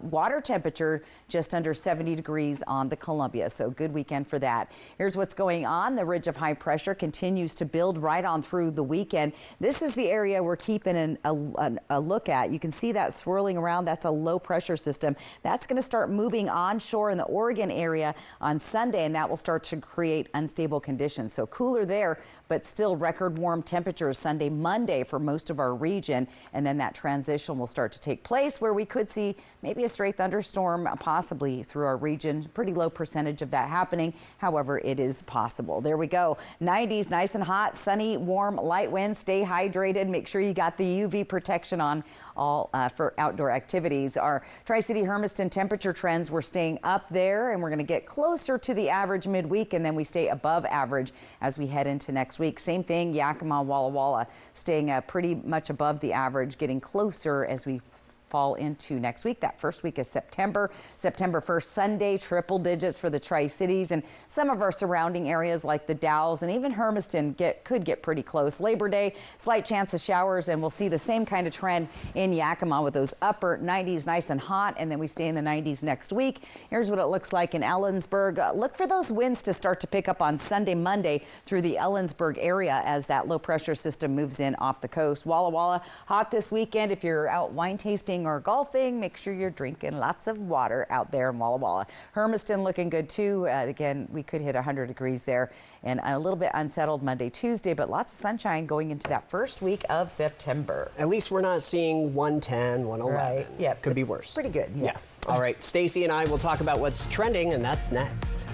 water temperature just under 70 degrees on the Columbia. So good weekend for that. Here's what's going on. The ridge of high pressure pressure continues to build right on through the weekend. This is the area we're keeping a look at. You can see that swirling around. That's a low pressure system. That's going to start moving onshore in the Oregon area on Sunday, and that will start to create unstable conditions. So cooler there, but still record warm temperatures Sunday, Monday for most of our region. And then that transition will start to take place where we could see maybe a stray thunderstorm possibly through our region. Pretty low percentage of that happening. However, it is possible. There we go. 90s, nice and hot, sunny, warm, light winds. Stay hydrated. Make sure you got the UV protection on all for outdoor activities. Our Tri-City Hermiston temperature trends, we're staying up there, and we're going to get closer to the average midweek, and then we stay above average as we head into next week. Same thing, Yakima, Walla Walla, staying pretty much above the average, getting closer as we fall into next week. That first week is September 1st, Sunday, triple digits for the Tri-Cities, and some of our surrounding areas like the Dalles and even Hermiston could get pretty close. Labor Day, slight chance of showers, and we'll see the same kind of trend in Yakima with those upper 90s, nice and hot, and then we stay in the 90s next week. Here's what it looks like in Ellensburg. Look for those winds to start to pick up on Sunday, Monday through the Ellensburg area as that low pressure system moves in off the coast. Walla Walla, hot this weekend. If you're out wine tasting or golfing, make sure you're drinking lots of water out there in Walla Walla. Hermiston looking good too. Again, we could hit 100 degrees there, and a little bit unsettled Monday, Tuesday, but lots of sunshine going into that first week of September. At least we're not seeing 110, 111. Right. Yeah, could be worse. Pretty good. Yes. All right, Stacy and I will talk about what's trending, and that's next.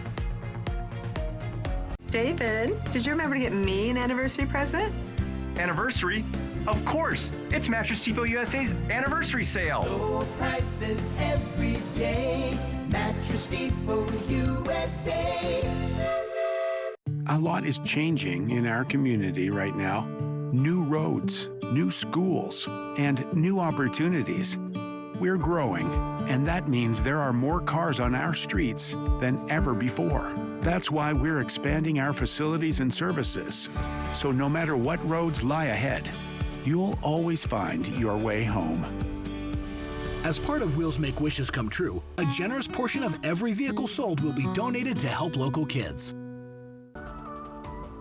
David, did you remember to get me an anniversary present? Anniversary? Of course! It's Mattress Depot USA's anniversary sale. Low prices every day. Mattress Depot USA. A lot is changing in our community right now. New roads, new schools, and new opportunities. We're growing, and that means there are more cars on our streets than ever before. That's why we're expanding our facilities and services. So no matter what roads lie ahead, you'll always find your way home. As part of Wheels Make Wishes Come True, a generous portion of every vehicle sold will be donated to help local kids.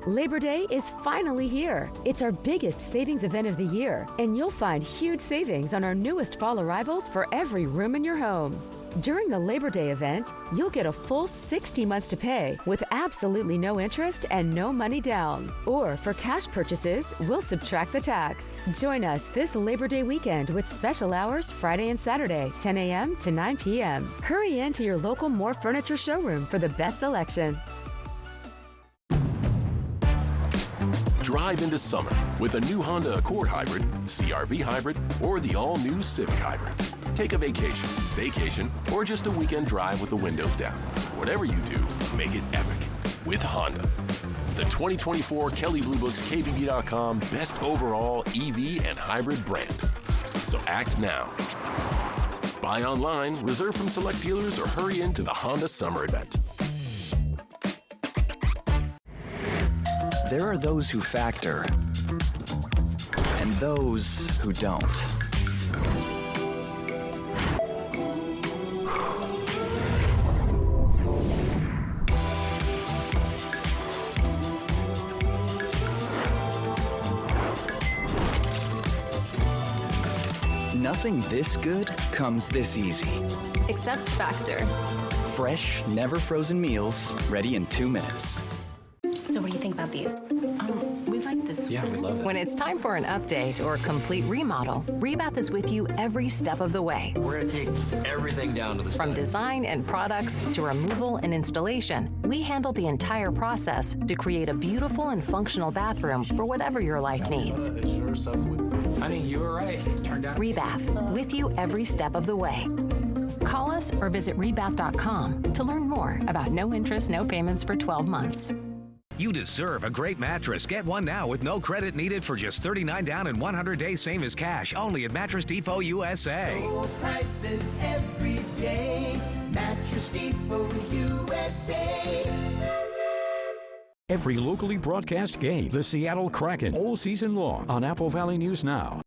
Labor Day is finally here. It's our biggest savings event of the year, and you'll find huge savings on our newest fall arrivals for every room in your home. During the Labor Day event, you'll get a full 60 months to pay with absolutely no interest and no money down. Or for cash purchases, we'll subtract the tax. Join us this Labor Day weekend with special hours Friday and Saturday, 10 a.m. to 9 p.m. Hurry in to your local More Furniture showroom for the best selection. Drive into summer with a new Honda Accord Hybrid, CR-V Hybrid, or the all-new Civic Hybrid. Take a vacation, staycation, or just a weekend drive with the windows down. Whatever you do, make it epic with Honda. The 2024 Kelley Blue Book's KBB.com Best Overall EV and Hybrid Brand. So act now. Buy online, reserve from select dealers, or hurry into the Honda Summer Event. There are those who factor and those who don't. Nothing this good comes this easy. Except Factor. Fresh, never frozen meals, ready in 2 minutes. So what do you think about these? We like this. Yeah, we love it. When it's time for an update or complete remodel, Rebath is with you every step of the way. We're going to take everything down to the From design and products to removal and installation, we handle the entire process to create a beautiful and functional bathroom for whatever your life needs. Honey, you were right. Turned out. Rebath, with you every step of the way. Call us or visit rebath.com to learn more about no interest, no payments for 12 months. You deserve a great mattress. Get one now with no credit needed for just $39 down and 100 days same as cash. Only at Mattress Depot USA. Low prices every day. Mattress Depot USA. Every locally broadcast game, the Seattle Kraken, all season long on Apple Valley News Now.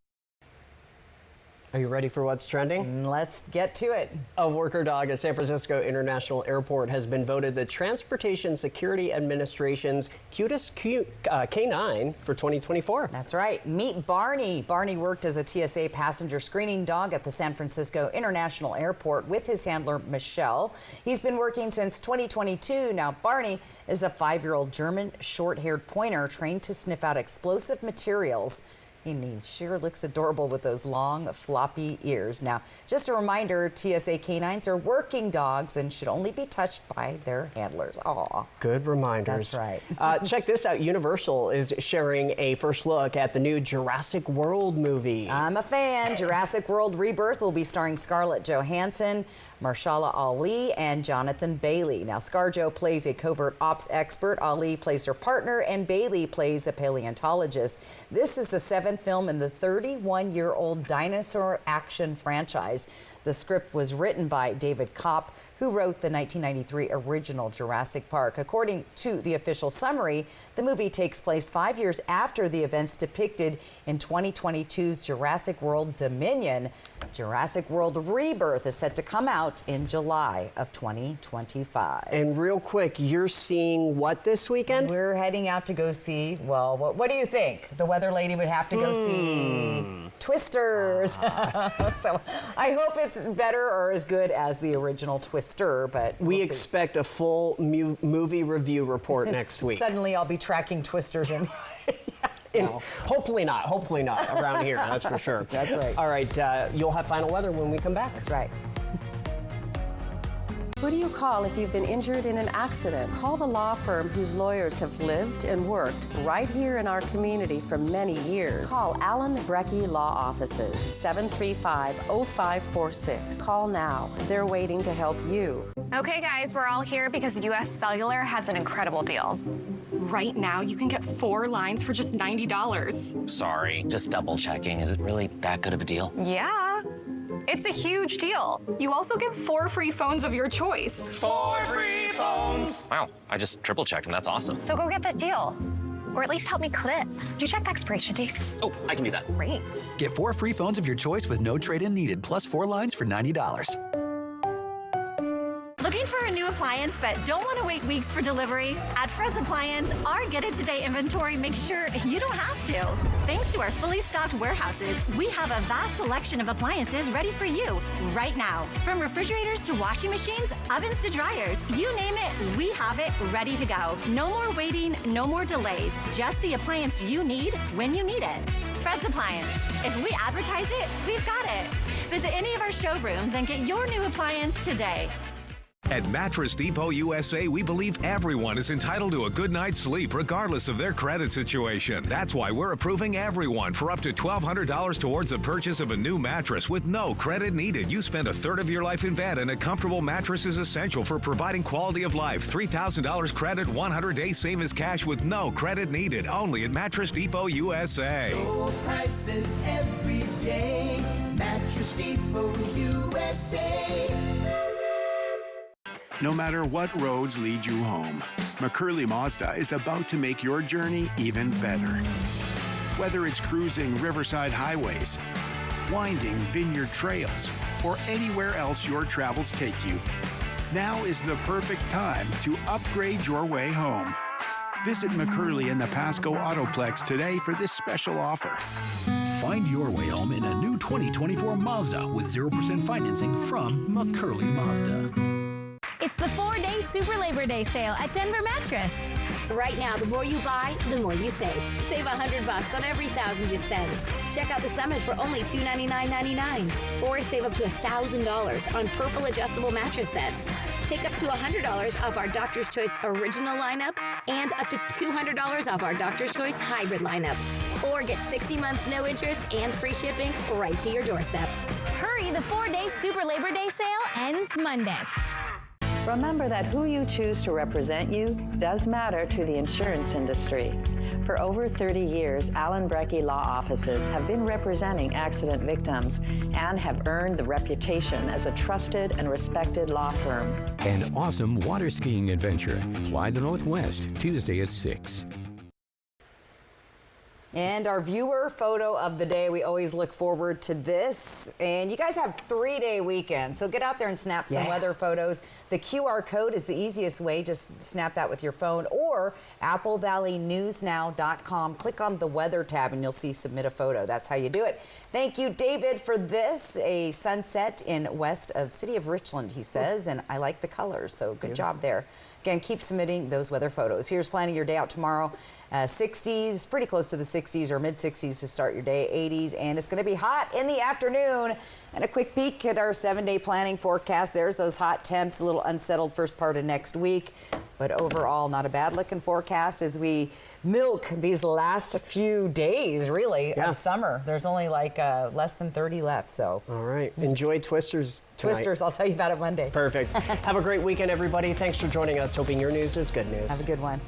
Are you ready for what's trending? Let's get to it. A worker dog at San Francisco International Airport has been voted the Transportation Security Administration's cutest canine for 2024. That's right. Meet Barney. Barney worked as a TSA passenger screening dog at the San Francisco International Airport with his handler, Michelle. He's been working since 2022. Now, Barney is a 5-year-old German short-haired pointer trained to sniff out explosive materials. He sure looks adorable with those long, floppy ears. Now, just a reminder, TSA canines are working dogs and should only be touched by their handlers. Aw. Good reminders. That's right. Check this out. Universal is sharing a first look at the new Jurassic World movie. I'm a fan. Jurassic World Rebirth will be starring Scarlett Johansson, Mahershala Ali, and Jonathan Bailey. Now, ScarJo plays a covert ops expert, Ali plays her partner, and Bailey plays a paleontologist. This is the 7th film in the 31-year-old dinosaur action franchise. The script was written by David Kopp, who wrote the 1993 original Jurassic Park. According to the official summary, the movie takes place 5 years after the events depicted in 2022's Jurassic World Dominion. Jurassic World Rebirth is set to come out in July of 2025. And real quick, you're seeing what this weekend? We're heading out to go see, well, what do you think? The weather lady would have to go see Twisters. So I hope it's better or as good as the original Twister, but we expect a full movie review report next week. Suddenly I'll be tracking Twisters in. No. Hopefully not around here, that's for sure. That's right. All right, you'll have final weather when we come back. That's right. Who do you call if you've been injured in an accident? Call the law firm whose lawyers have lived and worked right here in our community for many years. Call Allen Brecky Law Offices, 735-0546. Call now. They're waiting to help you. Okay, guys, we're all here because US Cellular has an incredible deal. Right now, you can get 4 lines for just $90. Sorry, just double checking. Is it really that good of a deal? Yeah. It's a huge deal. You also get 4 free phones of your choice. 4 free phones! Wow, I just triple checked and that's awesome. So go get that deal. Or at least help me clip. Do you check the expiration dates? Oh, I can do that. Great. Get 4 free phones of your choice with no trade-in needed, plus 4 lines for $90. Looking for a new appliance but don't want to wait weeks for delivery? At Fred's Appliance, our Get It Today inventory makes sure you don't have to. Thanks to our fully stocked warehouses, we have a vast selection of appliances ready for you right now. From refrigerators to washing machines, ovens to dryers, you name it, we have it ready to go. No more waiting, no more delays. Just the appliance you need when you need it. Fred's Appliance. If we advertise it, we've got it. Visit any of our showrooms and get your new appliance today. At Mattress Depot USA, we believe everyone is entitled to a good night's sleep regardless of their credit situation. That's why we're approving everyone for up to $1,200 towards the purchase of a new mattress with no credit needed. You spend a third of your life in bed, and a comfortable mattress is essential for providing quality of life. $3,000 credit, 100-day same as cash with no credit needed. Only at Mattress Depot USA. Low prices every day. Mattress Depot USA. No matter what roads lead you home, McCurley Mazda is about to make your journey even better. Whether it's cruising riverside highways, winding vineyard trails, or anywhere else your travels take you, now is the perfect time to upgrade your way home. Visit McCurley in the Pasco Autoplex today for this special offer. Find your way home in a new 2024 Mazda with 0% financing from McCurley Mazda. It's the 4-day Super Labor Day sale at Denver Mattress. Right now, the more you buy, the more you save. Save $100 on every $1,000 you spend. Check out the Summit for only $299.99. Or save up to $1,000 on Purple adjustable mattress sets. Take up to $100 off our Doctor's Choice Original lineup and up to $200 off our Doctor's Choice Hybrid lineup. Or get 60 months no interest and free shipping right to your doorstep. Hurry, the 4-day Super Labor Day sale ends Monday. Remember that who you choose to represent you does matter to the insurance industry. For over 30 years, Allen Brecky Law Offices have been representing accident victims and have earned the reputation as a trusted and respected law firm. An awesome water skiing adventure. Fly the Northwest, Tuesday at 6. And our viewer photo of the day, we always look forward to this. And you guys have 3-day weekend, so get out there and snap some weather photos. The QR code is the easiest way. Just snap that with your phone or applevalleynewsnow.com. Click on the weather tab and you'll see submit a photo. That's how you do it. Thank you, David, for this. A sunset in west of City of Richland, he says, and I like the colors, so good job there. Again, keep submitting those weather photos. Here's planning your day out tomorrow. 60s, pretty close to the 60s or mid 60s to start your day, 80s, and it's going to be hot in the afternoon. And a quick peek at our 7-day planning forecast. There's those hot temps, a little unsettled first part of next week, but overall not a bad looking forecast as we milk these last few days, really, of summer. There's only like less than 30 left, so. All right, enjoy Twisters tonight. Twisters, I'll tell you about it Monday. Perfect. Have a great weekend, everybody. Thanks for joining us. Hoping your news is good news. Have a good one.